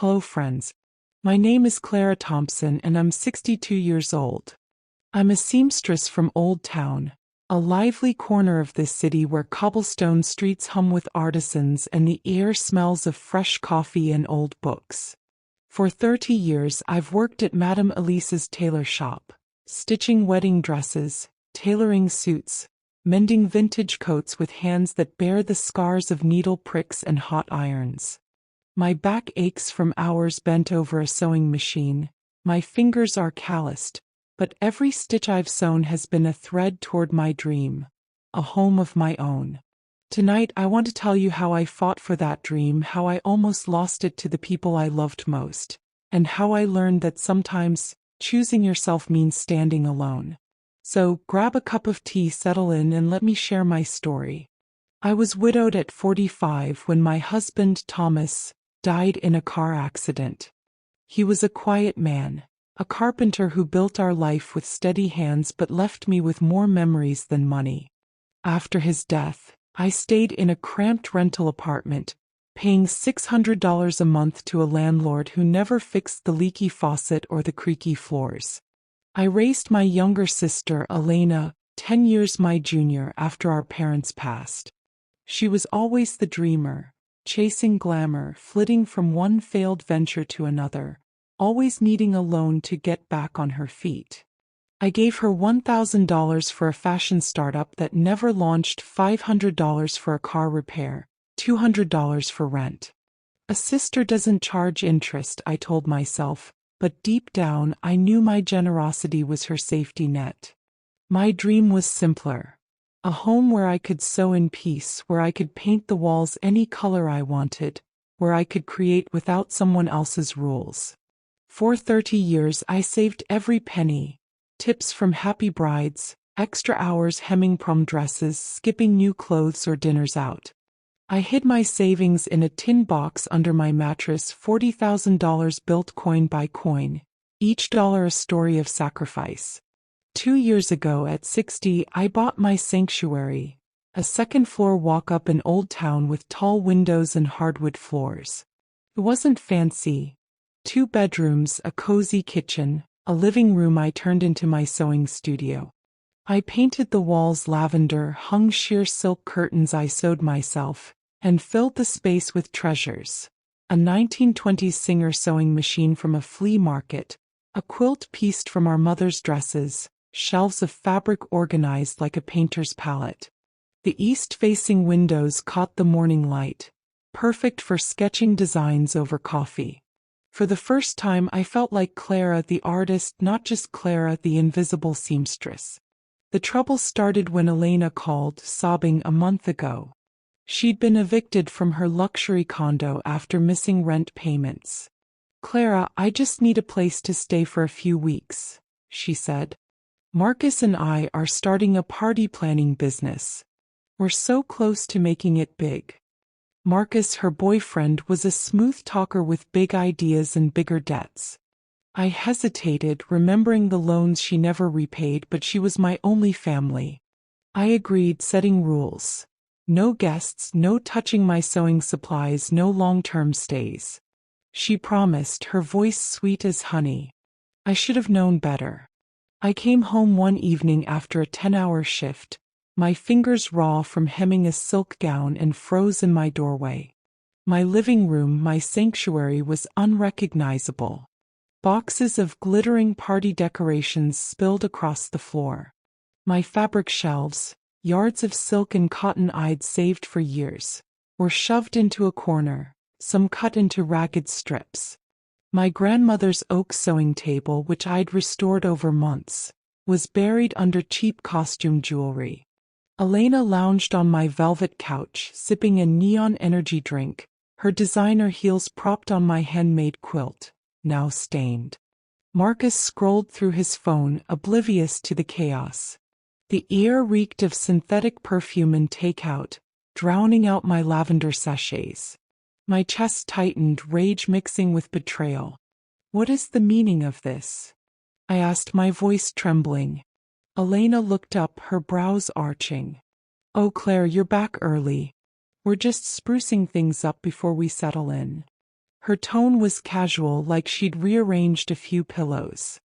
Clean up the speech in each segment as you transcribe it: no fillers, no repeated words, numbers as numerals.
Hello friends. My name is Clara Thompson and I'm 62 years old. I'm a seamstress from Old Town, a lively corner of this city where cobblestone streets hum with artisans and the air smells of fresh coffee and old books. For 30 years I've worked at Madame Elise's tailor shop, stitching wedding dresses, tailoring suits, mending vintage coats with hands that bear the scars of needle pricks and hot irons. My back aches from hours bent over a sewing machine, my fingers are calloused, but every stitch I've sewn has been a thread toward my dream, a home of my own. Tonight I want to tell you how I fought for that dream, how I almost lost it to the people I loved most, and how I learned that sometimes choosing yourself means standing alone. So, grab a cup of tea, settle in, and let me share my story. I was widowed at 45 when my husband, Thomas, died in a car accident. He was a quiet man, a carpenter who built our life with steady hands but left me with more memories than money. After his death, I stayed in a cramped rental apartment, paying $600 a month to a landlord who never fixed the leaky faucet or the creaky floors. I raised my younger sister, Elena, 10 years my junior after our parents passed. She was always the dreamer, chasing glamour, flitting from one failed venture to another, always needing a loan to get back on her feet. I gave her $1,000 for a fashion startup that never launched, $500 for a car repair, $200 for rent. A sister doesn't charge interest, I told myself, but deep down I knew my generosity was her safety net. My dream was simpler. A home where I could sew in peace, where I could paint the walls any color I wanted, where I could create without someone else's rules. For 30 years I saved every penny. Tips from happy brides, extra hours hemming prom dresses, skipping new clothes or dinners out. I hid my savings in a tin box under my mattress, $40,000 built coin by coin, each dollar a story of sacrifice. 2 years ago at 60, I bought my sanctuary, a second-floor walk-up in Old Town with tall windows and hardwood floors. It wasn't fancy. 2 bedrooms, a cozy kitchen, a living room I turned into my sewing studio. I painted the walls lavender, hung sheer silk curtains I sewed myself, and filled the space with treasures. A 1920s Singer sewing machine from a flea market, a quilt pieced from our mother's dresses, shelves of fabric organized like a painter's palette. The east-facing windows caught the morning light, perfect for sketching designs over coffee. For the first time I felt like Clara the artist, not just Clara the invisible seamstress. The trouble started when Elena called, sobbing, a month ago. She'd been evicted from her luxury condo after missing rent payments. "Clara, I just need a place to stay for a few weeks," she said. "Marcus and I are starting a party planning business. We're so close to making it big." Marcus, her boyfriend, was a smooth talker with big ideas and bigger debts. I hesitated, remembering the loans she never repaid, but she was my only family. I agreed, setting rules. No guests, no touching my sewing supplies, no long-term stays. She promised, her voice sweet as honey. I should have known better. I came home one evening after a 10-hour shift, my fingers raw from hemming a silk gown, and froze in my doorway. My living room, my sanctuary, was unrecognizable. Boxes of glittering party decorations spilled across the floor. My fabric shelves, yards of silk and cotton I'd saved for years, were shoved into a corner, some cut into ragged strips. My grandmother's oak sewing table, which I'd restored over months, was buried under cheap costume jewelry. Elena lounged on my velvet couch, sipping a neon energy drink, her designer heels propped on my handmade quilt, now stained. Marcus scrolled through his phone, oblivious to the chaos. The air reeked of synthetic perfume and takeout, drowning out my lavender sachets. My chest tightened, rage mixing with betrayal. "What is the meaning of this?" I asked, my voice trembling. Elena looked up, her brows arching. "Oh, Claire, you're back early. We're just sprucing things up before we settle in." Her tone was casual, like she'd rearranged a few pillows.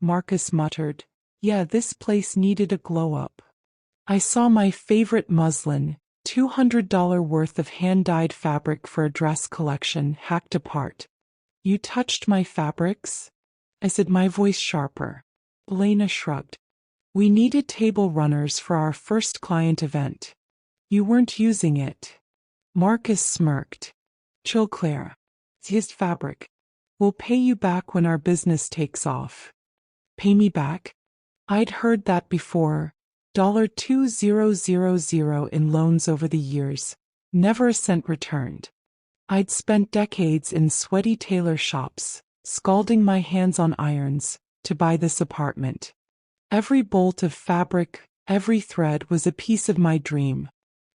Marcus muttered, "Yeah, this place needed a glow-up." I saw my favorite muslin, $200 worth of hand-dyed fabric for a dress collection, hacked apart. "You touched my fabrics?" I said, my voice sharper. Elena shrugged. "We needed table runners for our first client event. You weren't using it." Marcus smirked. "Chill, Clara. It's his fabric. We'll pay you back when our business takes off." Pay me back? I'd heard that before. $2,000 in loans over the years. Never a cent returned. I'd spent decades in sweaty tailor shops, scalding my hands on irons, to buy this apartment. Every bolt of fabric, every thread was a piece of my dream.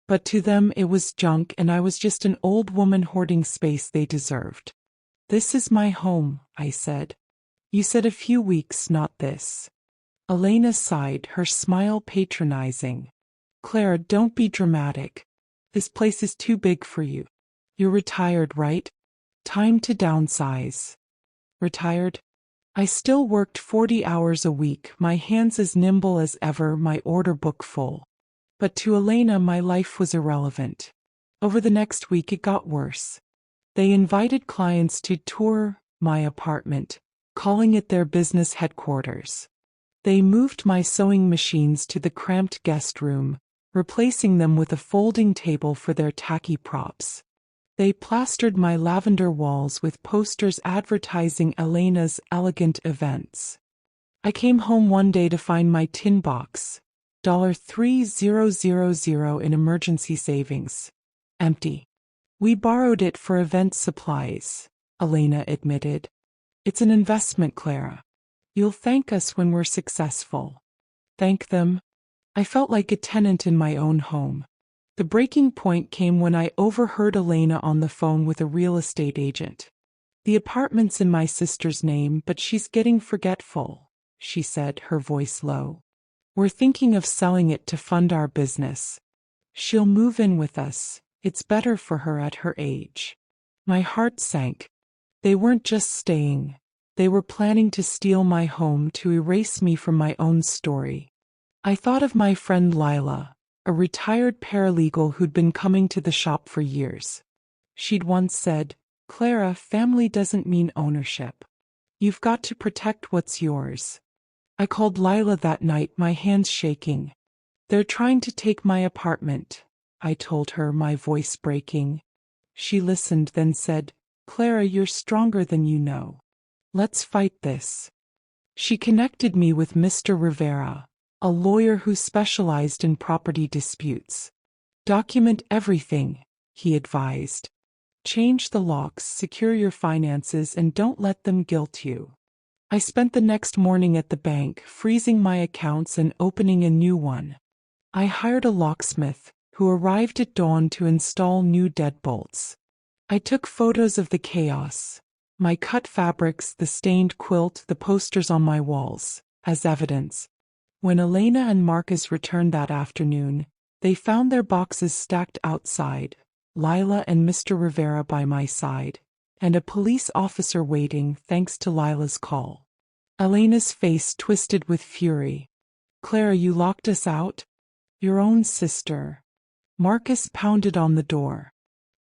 But to them it was junk, and I was just an old woman hoarding space they deserved. "This is my home," I said. "You said a few weeks, not this." Elena sighed, her smile patronizing. "Clara, don't be dramatic. This place is too big for you. You're retired, right? Time to downsize." Retired? I still worked 40 hours a week, my hands as nimble as ever, my order book full. But to Elena, my life was irrelevant. Over the next week it got worse. They invited clients to tour my apartment, calling it their business headquarters. They moved my sewing machines to the cramped guest room, replacing them with a folding table for their tacky props. They plastered my lavender walls with posters advertising Elena's elegant events. I came home one day to find my tin box, $3,000 in emergency savings, empty. "We borrowed it for event supplies," Elena admitted. "It's an investment, Clara. You'll thank us when we're successful." Thank them? I felt like a tenant in my own home. The breaking point came when I overheard Elena on the phone with a real estate agent. "The apartment's in my sister's name, but she's getting forgetful," she said, her voice low. "We're thinking of selling it to fund our business. She'll move in with us. It's better for her at her age." My heart sank. They weren't just staying. They were planning to steal my home, to erase me from my own story. I thought of my friend Lila, a retired paralegal who'd been coming to the shop for years. She'd once said, "Clara, family doesn't mean ownership. You've got to protect what's yours." I called Lila that night, my hands shaking. "They're trying to take my apartment," I told her, my voice breaking. She listened, then said, "Clara, you're stronger than you know. Let's fight this." She connected me with Mr. Rivera, a lawyer who specialized in property disputes. "Document everything," he advised. "Change the locks, secure your finances, and don't let them guilt you." I spent the next morning at the bank, freezing my accounts and opening a new one. I hired a locksmith, who arrived at dawn to install new deadbolts. I took photos of the chaos. My cut fabrics, the stained quilt, the posters on my walls, as evidence. When Elena and Marcus returned that afternoon, they found their boxes stacked outside, Lila and Mr. Rivera by my side, and a police officer waiting thanks to Lila's call. Elena's face twisted with fury. "Clara, you locked us out? Your own sister." Marcus pounded on the door.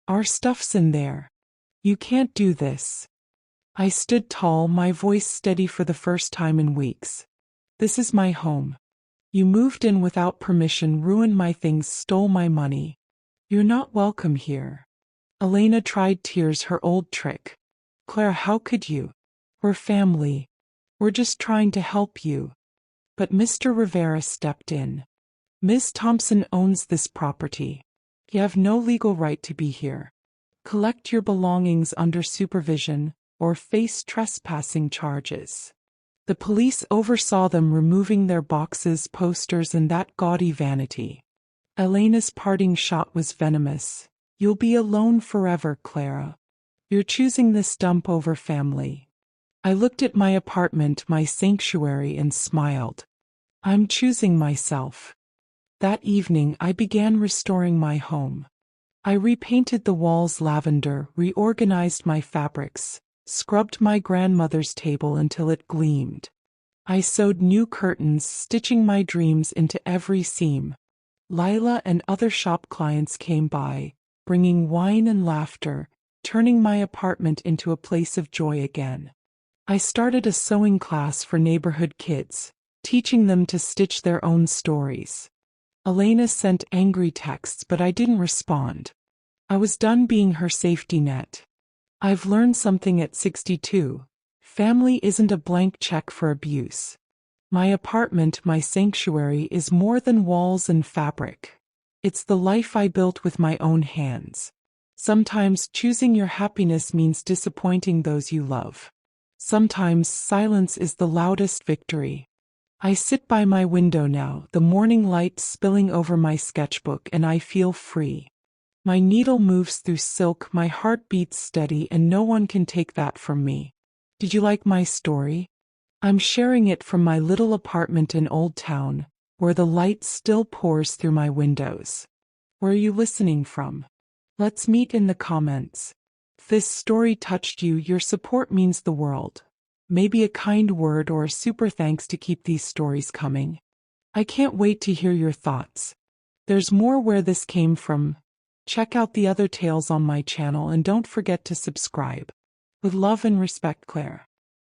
"Our stuff's in there. You can't do this." I stood tall, my voice steady for the first time in weeks. "This is my home. You moved in without permission, ruined my things, stole my money. You're not welcome here." Elena tried tears, her old trick. "Clara, how could you? We're family. We're just trying to help you." But Mr. Rivera stepped in. "Ms. Thompson owns this property. You have no legal right to be here. Collect your belongings under supervision, or face trespassing charges." The police oversaw them removing their boxes, posters, and that gaudy vanity. Elena's parting shot was venomous. "You'll be alone forever, Clara. You're choosing this dump over family." I looked at my apartment, my sanctuary, and smiled. "I'm choosing myself." That evening I began restoring my home. I repainted the walls lavender, reorganized my fabrics, scrubbed my grandmother's table until it gleamed. I sewed new curtains, stitching my dreams into every seam. Lila and other shop clients came by, bringing wine and laughter, turning my apartment into a place of joy again. I started a sewing class for neighborhood kids, teaching them to stitch their own stories. Elena sent angry texts, but I didn't respond. I was done being her safety net. I've learned something at 62. Family isn't a blank check for abuse. My apartment, my sanctuary, is more than walls and fabric. It's the life I built with my own hands. Sometimes choosing your happiness means disappointing those you love. Sometimes silence is the loudest victory. I sit by my window now, the morning light spilling over my sketchbook, and I feel free. My needle moves through silk, my heart beats steady, and no one can take that from me. Did you like my story? I'm sharing it from my little apartment in Old Town, where the light still pours through my windows. Where are you listening from? Let's meet in the comments. If this story touched you, your support means the world. Maybe a kind word or a super thanks to keep these stories coming. I can't wait to hear your thoughts. There's more where this came from. Check out the other tales on my channel and don't forget to subscribe. With love and respect, Claire.